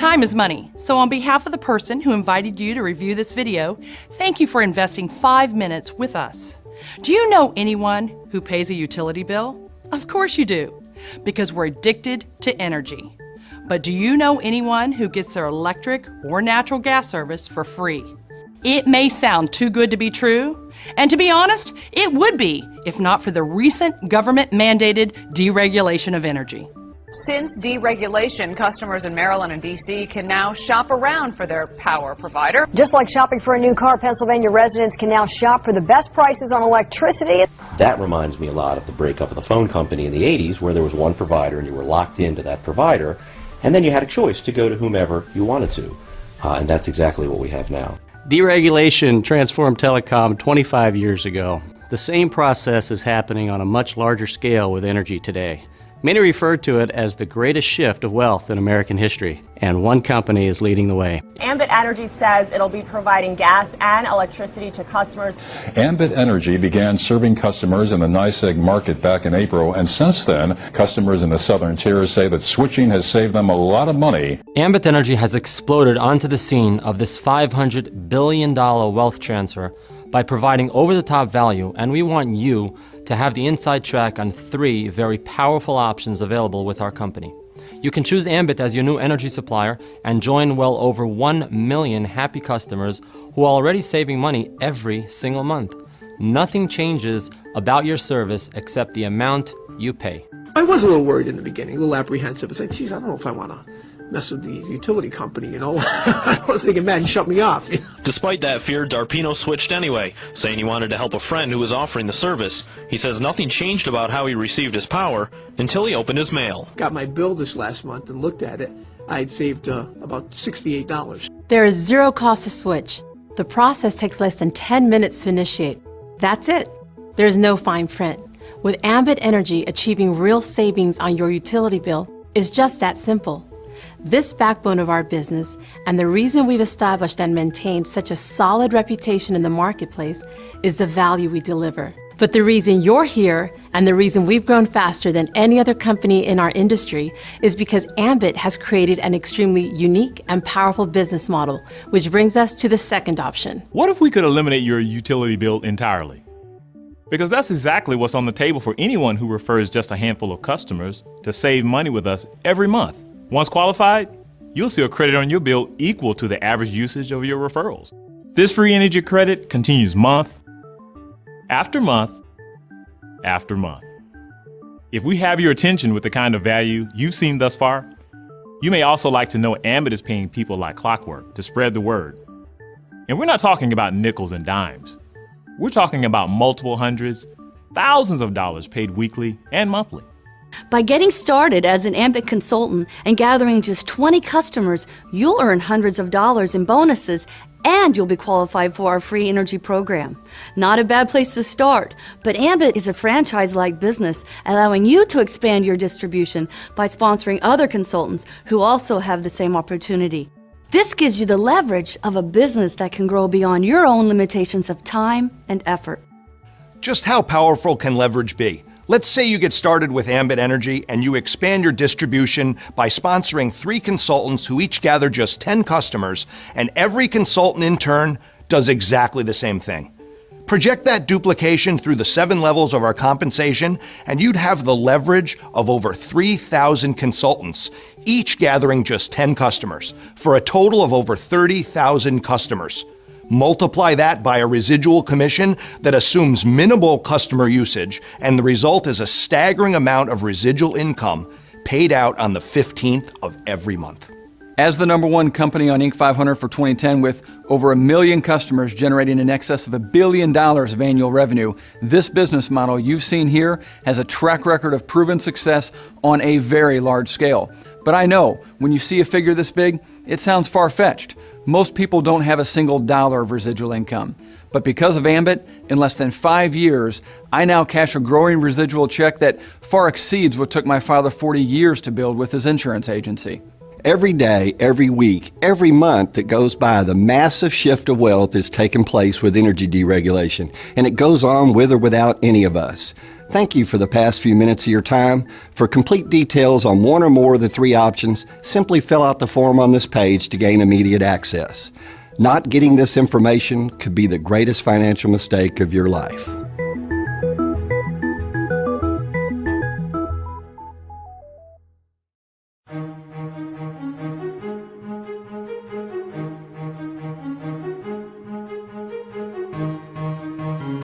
Time is money, so on behalf of the person who invited you to review this video, thank you for investing 5 minutes with us. Do you know anyone who pays a utility bill? Of course you do, because we're addicted to energy. But do you know anyone who gets their electric or natural gas service for free? It may sound too good to be true, and to be honest, it would be if not for the recent government-mandated deregulation of energy. Since deregulation, customers in Maryland and D.C. can now shop around for their power provider. Just like shopping for a new car, Pennsylvania residents can now shop for the best prices on electricity. That reminds me a lot of the breakup of the phone company in the 80s, where there was one provider and you were locked into that provider, and then you had a choice to go to whomever you wanted to. And that's exactly what we have now. Deregulation transformed telecom 25 years ago. The same process is happening on a much larger scale with energy today. Many refer to it as the greatest shift of wealth in American history, and one company is leading the way. Ambit Energy says it'll be providing gas and electricity to customers. Ambit Energy began serving customers in the NYSEG market back in April, and since then, customers in the southern tier say that switching has saved them a lot of money. Ambit Energy has exploded onto the scene of this $500 billion wealth transfer by providing over-the-top value, and we want you to have the inside track on 3 very powerful options available with our company. You can choose Ambit as your new energy supplier and join well over 1 million happy customers who are already saving money every single month. Nothing changes about your service except the amount you pay. I was a little worried in the beginning, a little apprehensive. It's like, geez, I don't know if I want to mess with the utility company, you know. I was thinking, man, shut me off. Despite that fear, Darpino switched anyway, saying he wanted to help a friend who was offering the service. He says nothing changed about how he received his power until he opened his mail. Got my bill this last month and looked at it. I had saved about $68. There is zero cost to switch. The process takes less than 10 minutes to initiate. That's it. There's no fine print. With Ambit Energy, achieving real savings on your utility bill is just that simple. This backbone of our business, and the reason we've established and maintained such a solid reputation in the marketplace, is the value we deliver. But the reason you're here, and the reason we've grown faster than any other company in our industry, is because Ambit has created an extremely unique and powerful business model, which brings us to the second option. What if we could eliminate your utility bill entirely? Because that's exactly what's on the table for anyone who refers just a handful of customers to save money with us every month. Once qualified, you'll see a credit on your bill equal to the average usage of your referrals. This free energy credit continues month after month after month. If we have your attention with the kind of value you've seen thus far, you may also like to know Ambit is paying people like clockwork to spread the word. And we're not talking about nickels and dimes. We're talking about multiple hundreds, thousands of dollars paid weekly and monthly. By getting started as an Ambit consultant and gathering just 20 customers, you'll earn hundreds of dollars in bonuses, and you'll be qualified for our free energy program. Not a bad place to start, but Ambit is a franchise-like business, allowing you to expand your distribution by sponsoring other consultants who also have the same opportunity. This gives you the leverage of a business that can grow beyond your own limitations of time and effort. Just how powerful can leverage be? Let's say you get started with Ambit Energy and you expand your distribution by sponsoring 3 consultants who each gather just 10 customers, and every consultant in turn does exactly the same thing. Project that duplication through the 7 levels of our compensation, and you'd have the leverage of over 3,000 consultants, each gathering just 10 customers, for a total of over 30,000 customers. Multiply that by a residual commission that assumes minimal customer usage, and the result is a staggering amount of residual income paid out on the 15th of every month. As the #1 company on Inc. 500 for 2010 with over 1 million customers generating in excess of $1 billion of annual revenue, this business model you've seen here has a track record of proven success on a very large scale. But I know, when you see a figure this big, it sounds far-fetched. Most people don't have a single dollar of residual income. But because of Ambit, in less than 5 years, I now cash a growing residual check that far exceeds what took my father 40 years to build with his insurance agency. Every day, every week, every month that goes by, the massive shift of wealth is taking place with energy deregulation, and it goes on with or without any of us. Thank you for the past few minutes of your time. For complete details on one or more of the three options, simply fill out the form on this page to gain immediate access. Not getting this information could be the greatest financial mistake of your life.